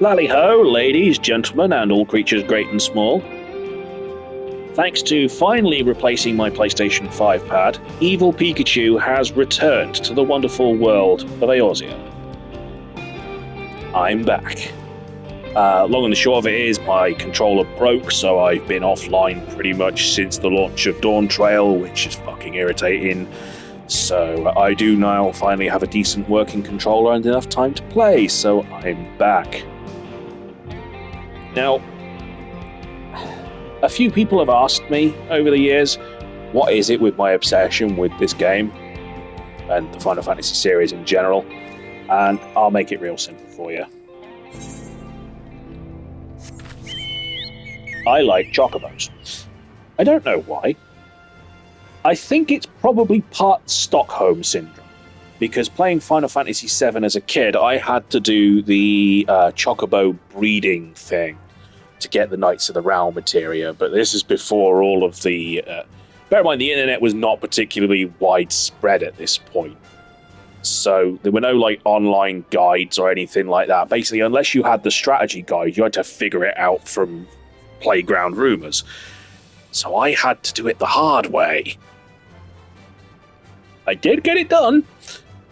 Lally-ho, ladies, gentlemen, and all creatures great and small. Thanks to finally replacing my PlayStation 5 pad, Evil Pikachu has returned to the wonderful world of Eorzea. I'm back. Long and the short of it is my controller broke, so I've been offline pretty much since the launch of Dawn Trail, which is fucking irritating. So I do now finally have a decent working controller and enough time to play, so I'm back. Now, a few people have asked me over the years, what is it with my obsession with this game and the Final Fantasy series in general, and I'll make it real simple for you. I like chocobos. I don't know why. I think it's probably part Stockholm Syndrome, because playing Final Fantasy VII as a kid, I had to do the chocobo breeding thing to get the Knights of the Realm materia, but this is before all of the... bear in mind, the internet was not particularly widespread at this point, so there were no like online guides or anything like that. Basically, unless you had the strategy guide, you had to figure it out from playground rumors. So I had to do it the hard way. I did get it done,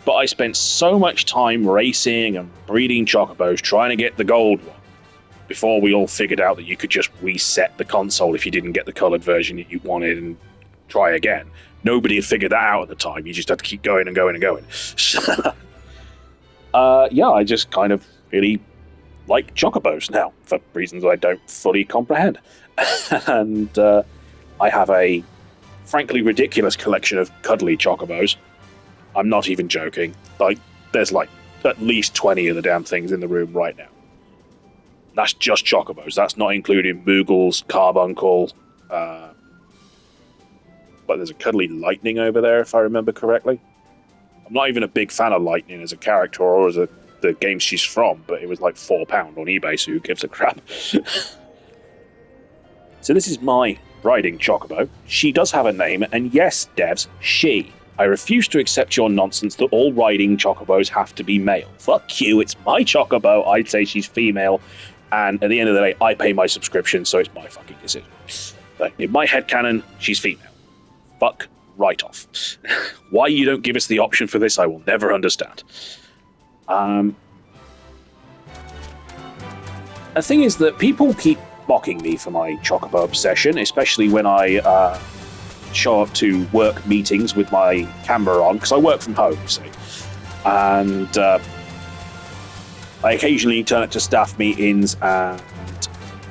but I spent so much time racing and breeding chocobos trying to get the gold one before we all figured out that you could just reset the console if you didn't get the coloured version that you wanted and try again. Nobody had figured that out at the time. You just had to keep going and going and going. Yeah, I just kind of really like chocobos now for reasons I don't fully comprehend. And I have a frankly ridiculous collection of cuddly chocobos. I'm not even joking. Like, there's like at least 20 of the damn things in the room right now. That's just chocobos. That's not including Moogles, Carbuncle, but there's a cuddly Lightning over there, if I remember correctly. I'm not even a big fan of Lightning as a character or as the game she's from, but it was like £4 on eBay, so who gives a crap? So this is my riding chocobo. She does have a name, and yes, devs, she. I refuse to accept your nonsense that all riding chocobos have to be male. Fuck you, it's my chocobo. I'd say she's female, and at the end of the day, I pay my subscription, so it's my fucking decision. But in my headcanon, she's female. Fuck right off. Why you don't give us the option for this, I will never understand. The thing is that people keep mocking me for my chocobo obsession, especially when I show up to work meetings with my camera on, because I work from home, you see. And I occasionally turn up to staff meetings and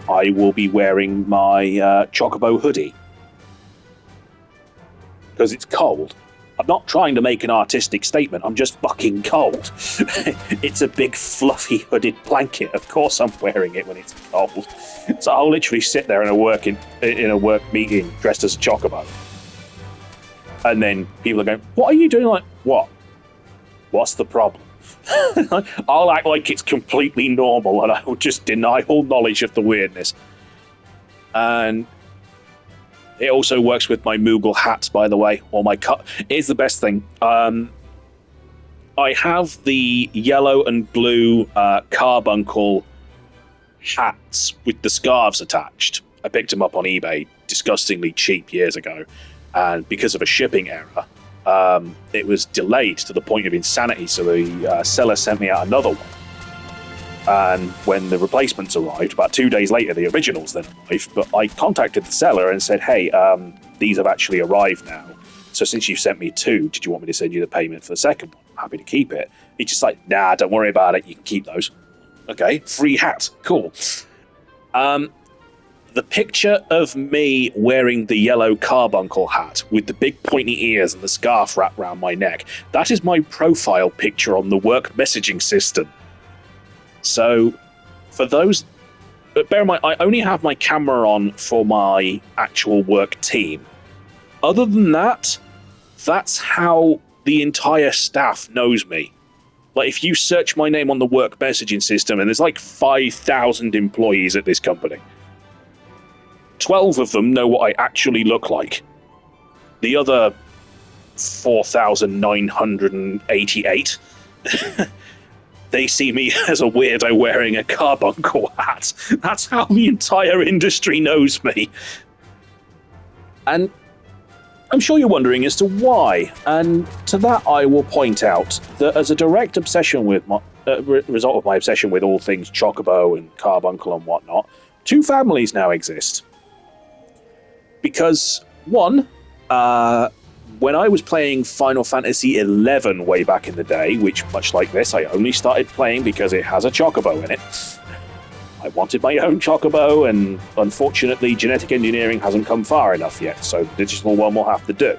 I will be wearing my chocobo hoodie. Because it's cold. I'm not trying to make an artistic statement, I'm just fucking cold. It's a big fluffy hooded blanket, of course I'm wearing it when it's cold. So I'll literally sit there in a work meeting dressed as a chocobo. And then people are going, what are you doing? Like, what? What's the problem? I'll act like it's completely normal and I will just deny all knowledge of the weirdness. And it also works with my Moogle hats, by the way, or my cut. Here's the best thing. I have the yellow and blue carbuncle hats with the scarves attached. I picked them up on eBay, disgustingly cheap years ago, and because of a shipping error, it was delayed to the point of insanity, so the seller sent me out another one. And when the replacements arrived, about 2 days later, the originals then arrived, but I contacted the seller and said, hey, these have actually arrived now. So since you've sent me two, did you want me to send you the payment for the second one? I'm happy to keep it. He's just like, nah, don't worry about it. You can keep those. Okay, free hat. Cool. The picture of me wearing the yellow carbuncle hat with the big pointy ears and the scarf wrapped around my neck, that is my profile picture on the work messaging system. So, for those... But bear in mind, I only have my camera on for my actual work team. Other than that, that's how the entire staff knows me. Like, if you search my name on the work messaging system, and there's like 5,000 employees at this company, 12 of them know what I actually look like. The other 4,988 they see me as a weirdo wearing a carbuncle hat. That's how the entire industry knows me. And I'm sure you're wondering as to why, and to that I will point out that as a direct obsession with my result of my obsession with all things Chocobo and Carbuncle and whatnot, two families now exist. Because, one, when I was playing Final Fantasy XI way back in the day, which, much like this, I only started playing because it has a Chocobo in it, I wanted my own Chocobo, and unfortunately genetic engineering hasn't come far enough yet, so the digital one will have to do.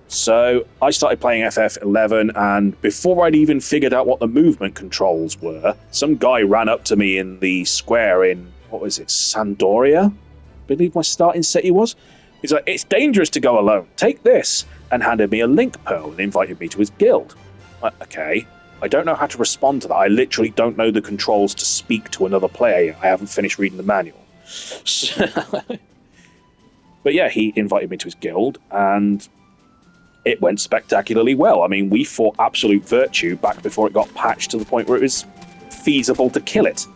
So I started playing FF11, and before I'd even figured out what the movement controls were, some guy ran up to me in the square in, what was it, Sandoria? I believe my starting city was. He's like, "It's dangerous to go alone. Take this," and handed me a link pearl and invited me to his guild. Like, okay. I don't know how to respond to that. I literally don't know the controls to speak to another player. I haven't finished reading the manual. But yeah, he invited me to his guild, and it went spectacularly well. I mean, we fought Absolute Virtue back before it got patched to the point where it was feasible to kill it.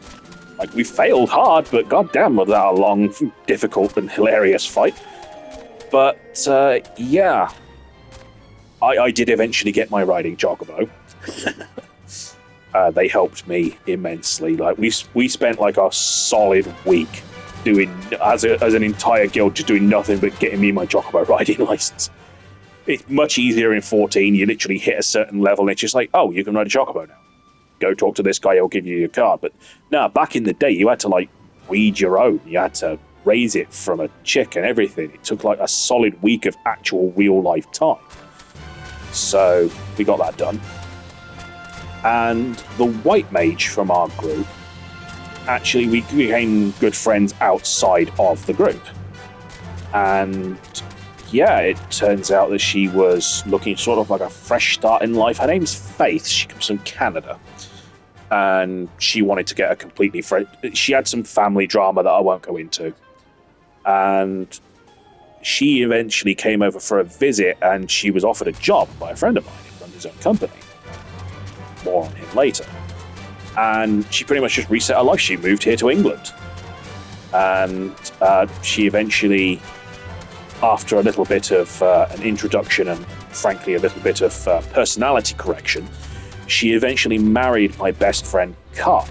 Like, we failed hard, but goddamn was that a long, difficult, and hilarious fight. But, yeah. I did eventually get my riding Chocobo. They helped me immensely. Like, we spent like a solid week doing, as an entire guild, just doing nothing but getting me my Chocobo riding license. It's much easier in 14. You literally hit a certain level, and it's just like, oh, you can ride a Chocobo now. Go talk to this guy, he'll give you your card. But no, back in the day, you had to like weed your own. You had to raise it from a chick and everything. It took like a solid week of actual real life time. So we got that done. And the white mage from our group, actually, we became good friends outside of the group. And yeah, it turns out that she was looking sort of like a fresh start in life. Her name's Faith. She comes from Canada. And she wanted to get a completely fresh... She had some family drama that I won't go into. And she eventually came over for a visit, and she was offered a job by a friend of mine who runs his own company. More on him later. And she pretty much just reset her life. She moved here to England. And she eventually, after a little bit of an introduction and frankly a little bit of personality correction, she eventually married my best friend Kai.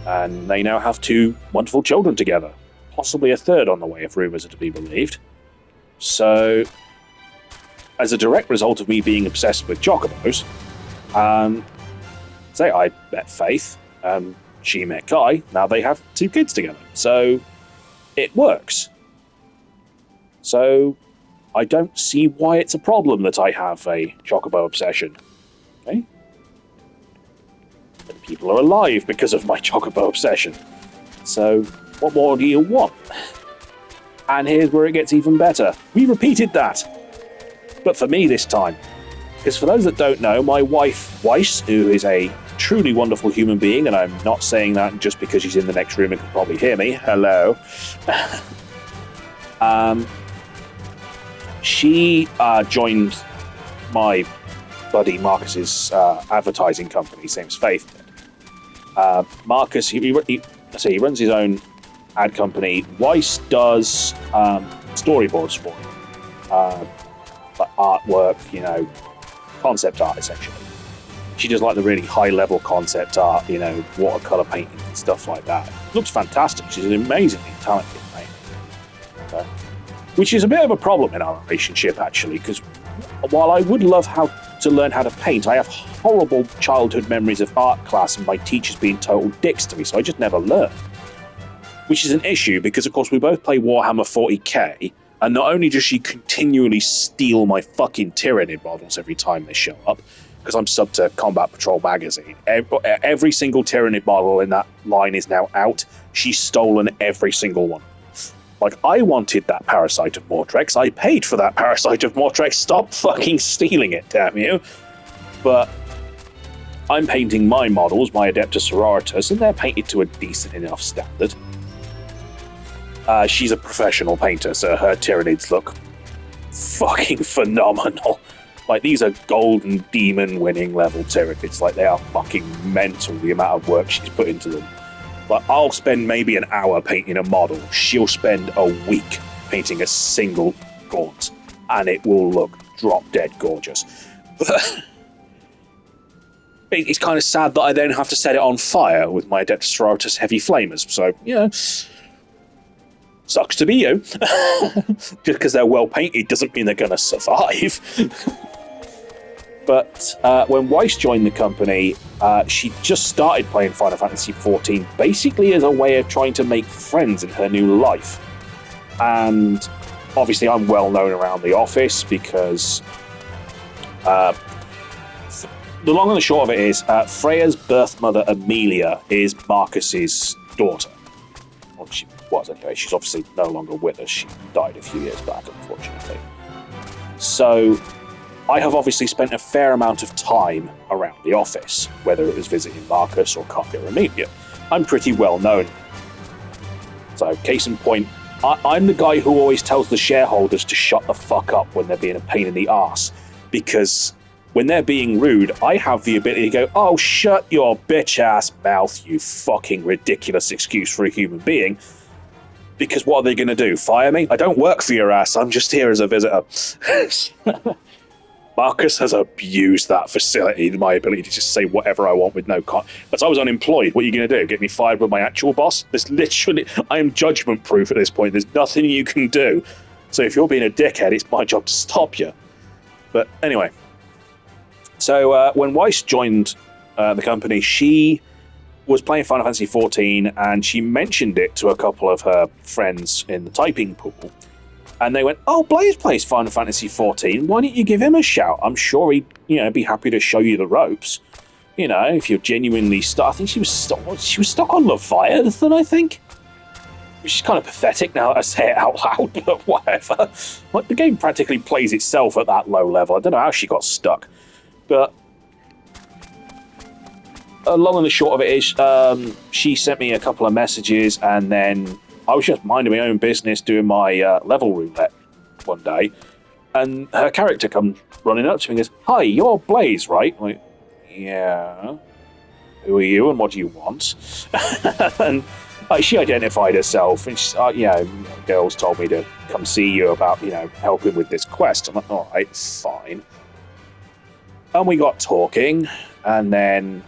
And they now have two wonderful children together. Possibly a third on the way, if rumours are to be believed. So, as a direct result of me being obsessed with Chocobos, I met Faith, she met Kai, now they have two kids together. So, it works. So, I don't see why it's a problem that I have a Chocobo obsession. Okay? But people are alive because of my Chocobo obsession. So, what more do you want? And here's where it gets even better. We repeated that. But for me this time. Because for those that don't know, my wife, Weiss, who is a truly wonderful human being, and I'm not saying that just because she's in the next room and can probably hear me. Hello. She joined my buddy Marcus's advertising company, same as Faith did. Marcus, he runs his own ad company. Weiss does storyboards for him. Like artwork, concept art, essentially. She does like the really high-level concept art, watercolor painting and stuff like that. It looks fantastic. She's an amazingly talented painter. Which is a bit of a problem in our relationship, actually, because while I would love to learn how to paint, I have horrible childhood memories of art class and my teachers being total dicks to me, so I just never learned. Which is an issue, because of course we both play Warhammer 40k, and not only does she continually steal my fucking Tyranid models every time they show up, because I'm sub to Combat Patrol magazine. Every single Tyranid model in that line is now out. She's stolen every single one. Like, I wanted that Parasite of Mortrex. I paid for that Parasite of Mortrex. Stop fucking stealing it, damn you. But I'm painting my models, my Adeptus Sororitas, and they're painted to a decent enough standard. She's a professional painter, so her Tyranids look fucking phenomenal. Like, these are golden demon winning level Tyranids. Like, they are fucking mental, the amount of work she's put into them. Like, I'll spend maybe an hour painting a model. She'll spend a week painting a single gaunt, and it will look drop dead gorgeous. But it's kind of sad that I then have to set it on fire with my Adeptus Sororitas heavy flamers. So, sucks to be you. Just because they're well painted doesn't mean they're going to survive. But when Weiss joined the company, she just started playing Final Fantasy XIV basically as a way of trying to make friends in her new life. And obviously I'm well known around the office because the long and the short of it is Freya's birth mother, Amelia, is Marcus's daughter. Well, she was anyway. She's obviously no longer with us. She died a few years back, unfortunately. So I have obviously spent a fair amount of time around the office, whether it was visiting Marcus or Kaya or Amelia. I'm pretty well known. So, case in point, I'm the guy who always tells the shareholders to shut the fuck up when they're being a pain in the arse. Because when they're being rude, I have the ability to go, oh, shut your bitch-ass mouth, you fucking ridiculous excuse for a human being. Because what are they going to do? Fire me? I don't work for your ass, I'm just here as a visitor. Marcus has abused that facility, my ability to just say whatever I want with no But I was unemployed. What are you going to do? Get me fired with my actual boss? There's literally... I am judgment-proof at this point. There's nothing you can do. So if you're being a dickhead, it's my job to stop you. But anyway. So when Weiss joined the company, she was playing Final Fantasy XIV, and she mentioned it to a couple of her friends in the typing pool. And they went, oh, Blaze plays Final Fantasy XIV. Why don't you give him a shout? I'm sure he'd, be happy to show you the ropes. If you're genuinely stuck. I think she was stuck on Leviathan, I think. Which is kind of pathetic now that I say it out loud, but whatever. Like, the game practically plays itself at that low level. I don't know how she got stuck. But long and the short of it is, she sent me a couple of messages, and then I was just minding my own business doing my level roulette one day, and her character comes running up to me and goes, hi, you're Blaze, right? I'm like, yeah. Who are you and what do you want? And she identified herself, and she's, girls told me to come see you about, helping with this quest. I'm like, all right, fine. And we got talking, and then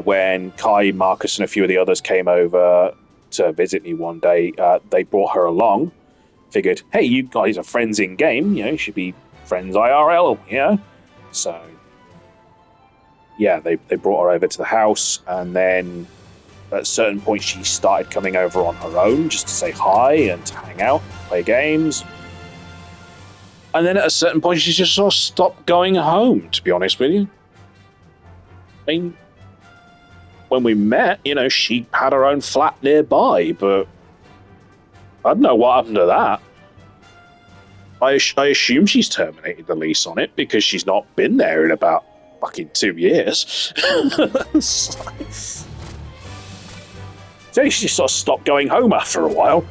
when Kai, Marcus, and a few of the others came over to visit me one day, they brought her along. Figured, hey, you guys are friends in game, you should be friends IRL, So, yeah, they brought her over to the house, and then at a certain point she started coming over on her own just to say hi and to hang out, play games. And then at a certain point she just sort of stopped going home, to be honest with you. I mean, when we met, she had her own flat nearby, but I don't know what happened to that. I assume she's terminated the lease on it because she's not been there in about fucking 2 years. So she just sort of stopped going home after a while.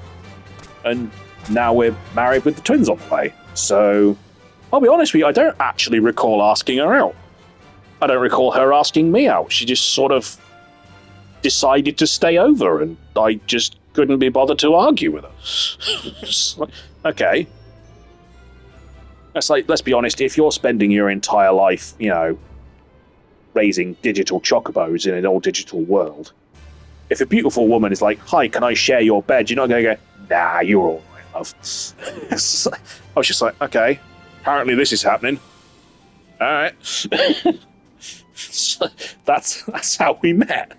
And now we're married with the twins on the way. So, I'll be honest with you, I don't actually recall asking her out. I don't recall her asking me out. She just sort of decided to stay over, and I just couldn't be bothered to argue with her. Okay. That's like, let's be honest, if you're spending your entire life, raising digital chocobos in an all-digital world, if a beautiful woman is like, hi, can I share your bed? You're not going to go, nah, you're all right, love. I was just like, okay, apparently this is happening. All right. So that's how we met.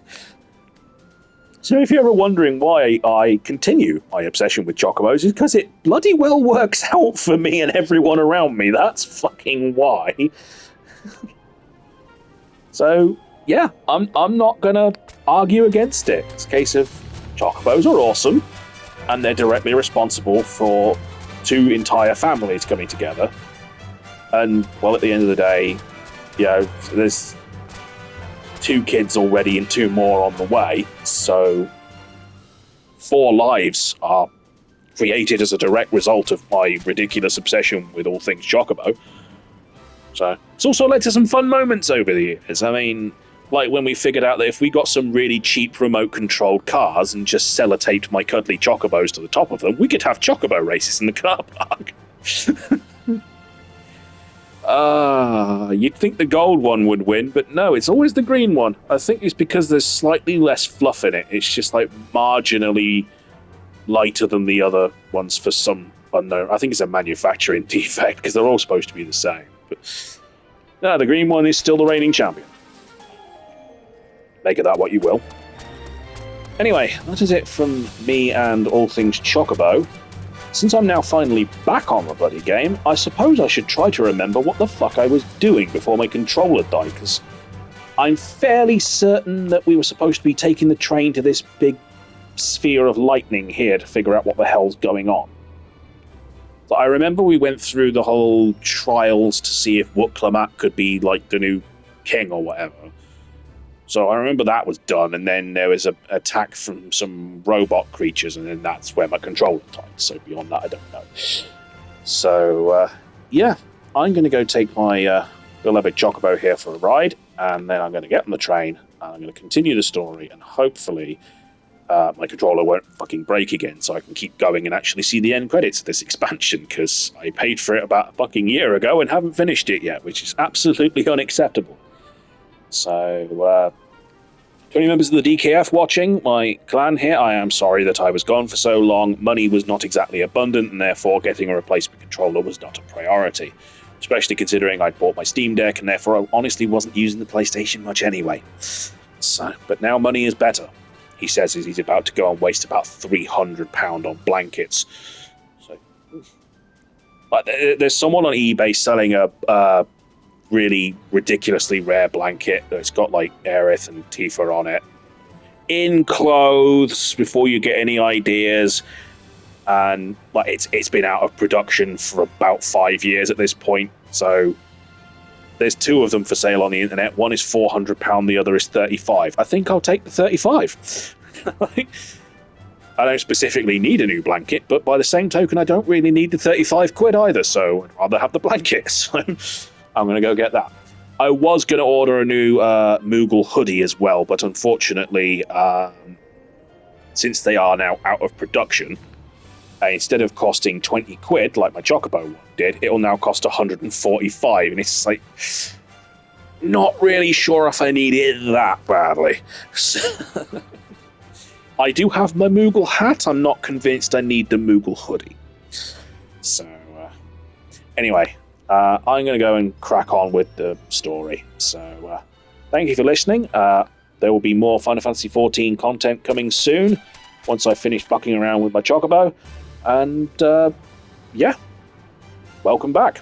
So if you're ever wondering why I continue my obsession with chocobos, it's because it bloody well works out for me and everyone around me. That's fucking why. So, yeah, I'm not going to argue against it. It's a case of chocobos are awesome, and they're directly responsible for 2 entire families coming together. And, well, at the end of the day, there's 2 kids already and 2 more on the way, so 4 lives are created as a direct result of my ridiculous obsession with all things chocobo. So it's also led to some fun moments over the years. I mean, like when we figured out that if we got some really cheap remote-controlled cars and just sellotaped my cuddly chocobos to the top of them, we could have chocobo races in the car park. You'd think the gold one would win, but no, it's always the green one. I think it's because there's slightly less fluff in it. It's just like marginally lighter than the other ones for some unknown. I think it's a manufacturing defect because they're all supposed to be the same. But no, the green one is still the reigning champion. Make of that what you will. Anyway, that is it from me and all things Chocobo. Since I'm now finally back on the bloody game, I suppose I should try to remember what the fuck I was doing before my controller died, because I'm fairly certain that we were supposed to be taking the train to this big sphere of lightning here to figure out what the hell's going on. So I remember we went through the whole trials to see if Wutklamat could be like the new king or whatever. So I remember that was done, and then there was an attack from some robot creatures, and then that's where my controller died. So beyond that, I don't know. So, yeah, I'm going to go take my beloved Chocobo here for a ride, and then I'm going to get on the train, and I'm going to continue the story, and hopefully my controller won't fucking break again, so I can keep going and actually see the end credits of this expansion, because I paid for it about a fucking year ago and haven't finished it yet, which is absolutely unacceptable. So, to any members of the DKF watching, my clan here, I am sorry that I was gone for so long. Money was not exactly abundant, and therefore getting a replacement controller was not a priority. Especially considering I'd bought my Steam Deck, and therefore I honestly wasn't using the PlayStation much anyway. So, but now money is better. He says he's about to go and waste about £300 on blankets. So, but there's someone on eBay selling a really ridiculously rare blanket that's got like Aerith and Tifa on it in clothes before you get any ideas, and like it's been out of production for about 5 years at this point. So there's two of them for sale on the internet. One is £400, the other is £35. I think I'll take the £35. I don't specifically need a new blanket, but by the same token I don't really need the £35 either, so I'd rather have the blanket. So I'm going to go get that. I was going to order a new Moogle hoodie as well, but unfortunately, since they are now out of production, instead of costing £20 like my Chocobo one did, it will now cost £145, and it's like, not really sure if I need it that badly. I do have my Moogle hat. I'm not convinced I need the Moogle hoodie. So, anyway, I'm going to go and crack on with the story. So, thank you for listening. There will be more Final Fantasy XIV content coming soon, once I finish bucking around with my Chocobo. And, yeah, welcome back.